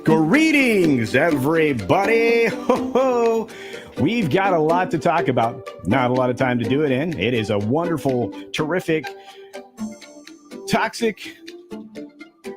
Greetings, everybody. Ho, ho. We've got a lot to talk about. Not a lot of time to do it in. It is a wonderful, terrific, toxic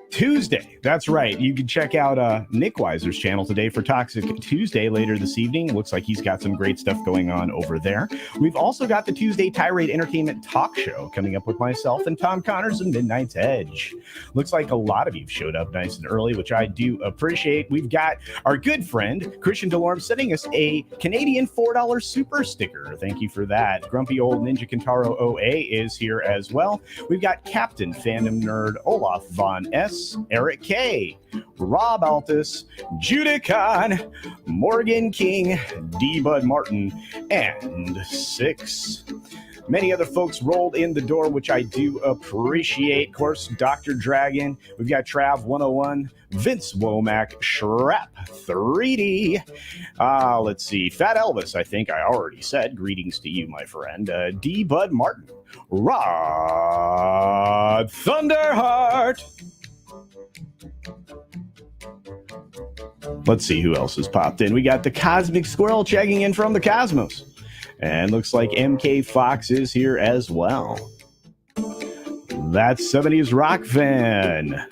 Tuesday. That's right. You can check out Nick Weiser's channel today for Toxic Tuesday later this evening. Looks like he's got some great stuff going on over there. We've also got the Tuesday Tirade Entertainment Talk Show coming up with myself and Tom Connors and Midnight's Edge. Looks like a lot of you showed up nice and early, which I do appreciate. We've got our good friend Christian Delorme sending us a Canadian $4 super sticker. Thank you for that. Grumpy old Ninja Kintaro OA is here as well. We've got Captain Fandom Nerd Olaf Von S, Eric K, Rob Altus, Judah Khan, Morgan King, D. Bud Martin, and 6. Many other folks rolled in the door, which I do appreciate. Of course, Dr. Dragon. We've got Trav 101, Vince Womack, Shrap 3D. Let's see. Fat Elvis, I think I already said. Greetings to you, my friend. D. Bud Martin, Rod Thunderheart. Let's see who else has popped in. We got the Cosmic Squirrel checking in from the cosmos. And looks like MK Fox is here as well. That's 70s Rock Fan.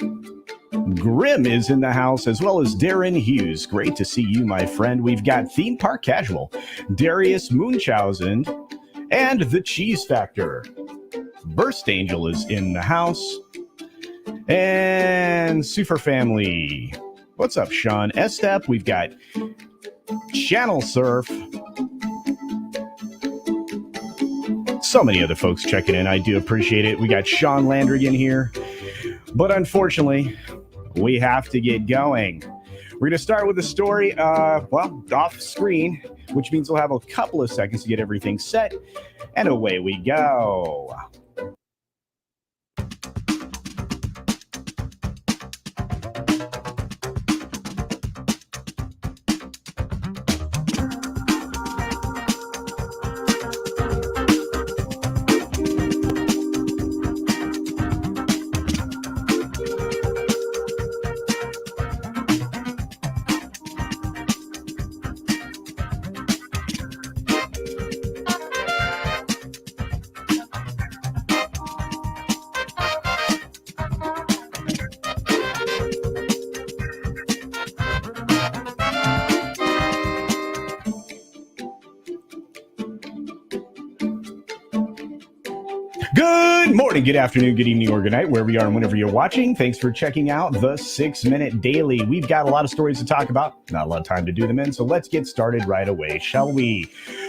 Grim is in the house, as well as Darren Hughes. Great to see you, my friend. We've got Theme Park Casual, Darius Munchausen, and The Cheese Factor. Burst Angel is in the house. And Super Family. What's up, Sean Estep? We've got Channel Surf. So many other folks checking in. I do appreciate it. We got Sean Landrigan here. But unfortunately, we have to get going. We're going to start with a story, off screen, which means we'll have a couple of seconds to get everything set. And away we go. Good morning, good afternoon, good evening, or good night, wherever you are and whenever you're watching. Thanks for checking out the 6 Minute Daily. We've got a lot of stories to talk about, not a lot of time to do them in, so let's get started right away, shall we?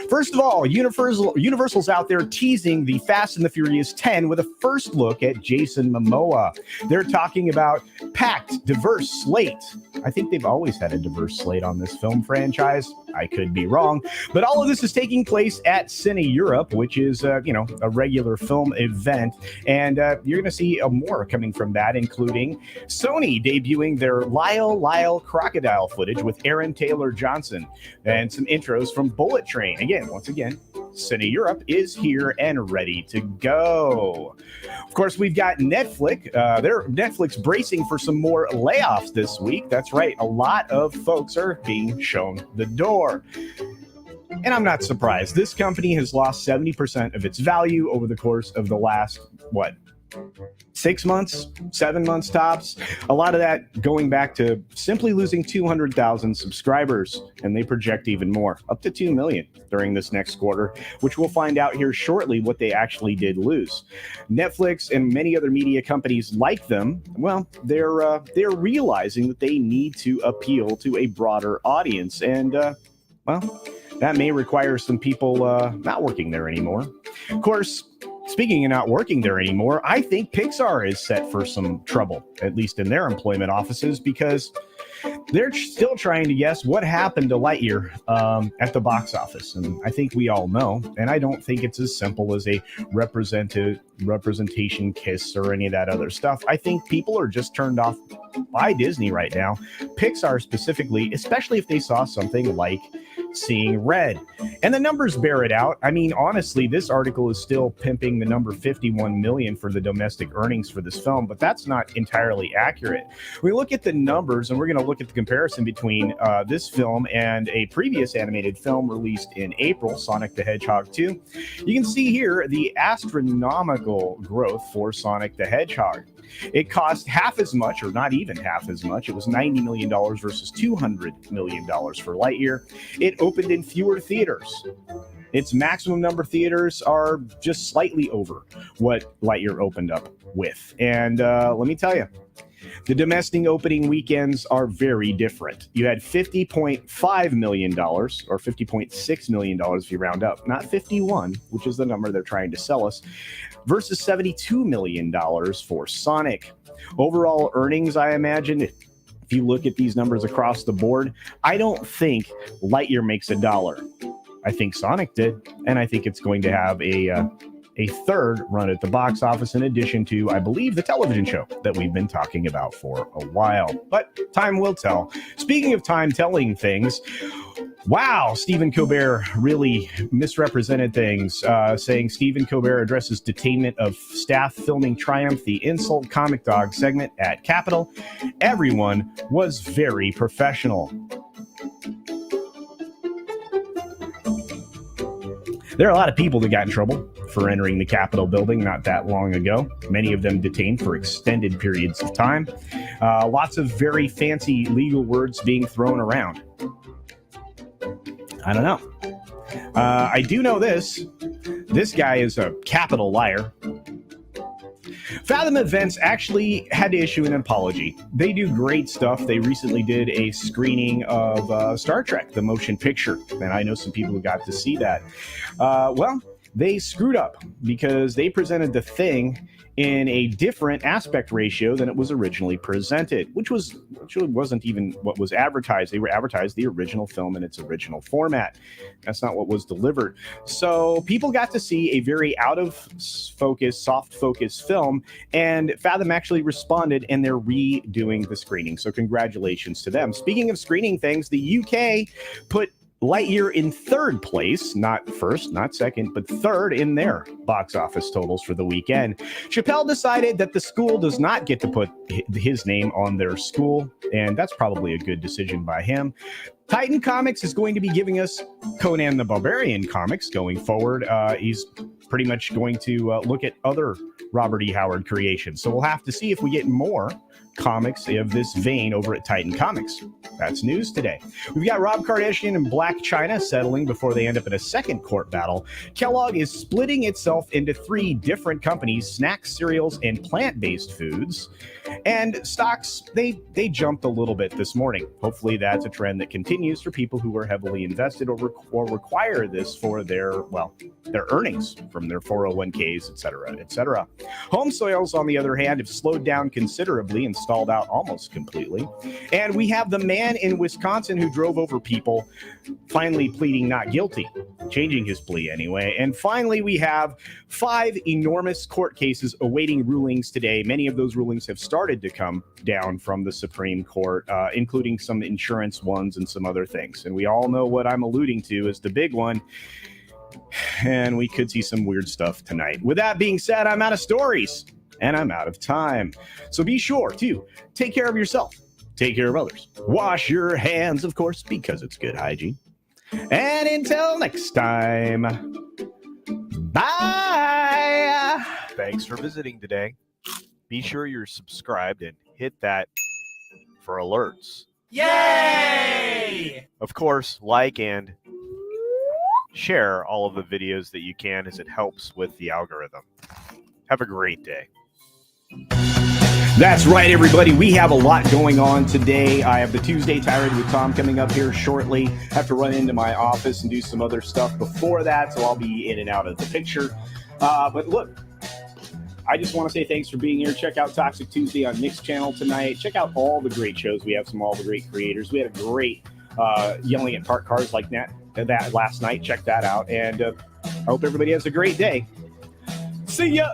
First of all, Universal's out there teasing the Fast and the Furious 10 with a first look at Jason Momoa. They're talking about packed, diverse slate. I think they've always had a diverse slate on this film franchise. I could be wrong, but all of this is taking place at CineEurope, which is, a regular film event, and you're going to see more coming from that, including Sony debuting their Lyle crocodile footage with Aaron Taylor Johnson, and some intros from Bullet Train. Once again, CineEurope is here and ready to go. Of course, we've got Netflix. Netflix bracing for some more layoffs this week. That's right. A lot of folks are being shown the door. And I'm not surprised. This company has lost 70% of its value over the course of the last, 6 months, 7 months tops. A lot of that going back to simply losing 200,000 subscribers, and they project even more, up to 2 million during this next quarter, which we'll find out here shortly what they actually did lose. Netflix and many other media companies like them, they're realizing that they need to appeal to a broader audience, and that may require some people not working there anymore. Of course, speaking of not working there anymore, I think Pixar is set for some trouble, at least in their employment offices, because they're still trying to guess what happened to Lightyear at the box office. And I think we all know, and I don't think it's as simple as a representation kiss or any of that other stuff. I think people are just turned off by Disney right now, Pixar specifically, especially if they saw something like seeing red. And the numbers bear it out. I mean, honestly, this article is still pimping the number 51 million for the domestic earnings for this film, but that's not entirely accurate. We look at the numbers, and we're going to look at the comparison between this film and a previous animated film released in April, Sonic the Hedgehog 2. You can see here the astronomical growth for Sonic the Hedgehog. It cost half as much, or not even half as much. It was $90 million versus $200 million for Lightyear. It opened in fewer theaters. Its maximum number of theaters are just slightly over what Lightyear opened up with. And let me tell you, the domestic opening weekends are very different. You had $50.5 million, or $50.6 million if you round up, not 51, which is the number they're trying to sell us, versus $72 million for Sonic. Overall earnings, I imagine, if you look at these numbers across the board, I don't think Lightyear makes $1. I think Sonic did, and I think it's going to have a third run at the box office, in addition to, I believe, the television show that we've been talking about for a while. But time will tell. Speaking of time telling things, wow, Stephen Colbert really misrepresented things, saying Stephen Colbert addresses detainment of staff filming Triumph, the Insult Comic Dog segment at Capitol. Everyone was very professional. There are a lot of people that got in trouble for entering the Capitol building not that long ago. Many of them detained for extended periods of time. Lots of very fancy legal words being thrown around. I don't know. I do know this. This guy is a capital liar. Fathom Events actually had to issue an apology. They do great stuff. They recently did a screening of Star Trek, the motion picture, and I know some people who got to see that. Well, they screwed up because they presented the thing in a different aspect ratio than it was originally presented, which wasn't even what was advertised. They were advertised the original film in its original format. That's not what was delivered. So people got to see a very out of focus, soft focus film, and Fathom actually responded, and they're redoing the screening. So congratulations to them. Speaking of screening things, the UK put Lightyear in third place, not first, not second, but third in their box office totals for the weekend. Chappelle decided that the school does not get to put his name on their school, and that's probably a good decision by him. Titan Comics is going to be giving us Conan the Barbarian comics going forward. He's pretty much going to look at other Robert E. Howard creations. So we'll have to see if we get more comics of this vein over at Titan Comics. That's news today. We've got Rob Kardashian and Blac Chyna settling before they end up in a second court battle. Kellogg is splitting itself into 3 different companies: snacks, cereals, and plant-based foods. And stocks, they jumped a little bit this morning. Hopefully that's a trend that continues for people who are heavily invested or require this for their earnings from their 401ks, et cetera, et cetera. Home sales, on the other hand, have slowed down considerably and stalled out almost completely. And we have the man in Wisconsin who drove over people finally pleading not guilty, changing his plea anyway. And finally, we have 5 enormous court cases awaiting rulings today. Many of those rulings have started to come down from the Supreme Court, including some insurance ones and some other things. And we all know what I'm alluding to is the big one. And we could see some weird stuff tonight. With that being said, I'm out of stories and I'm out of time. So be sure to take care of yourself, take care of others, wash your hands, of course, because it's good hygiene. And until next time, bye. Thanks for visiting today. Be sure you're subscribed and hit that for alerts. Yay! Of course, like and share all of the videos that you can, as it helps with the algorithm. Have a great day. That's right, everybody. We have a lot going on today. I have the Tuesday Tirade with Tom coming up here shortly. I have to run into my office and do some other stuff before that, so I'll be in and out of the picture. But look, I just want to say thanks for being here. Check out Toxic Tuesday on Nick's channel tonight. Check out all the great shows we have from all the great creators. We had a great yelling at parked cars like that last night. Check that out. And I hope everybody has a great day. See ya!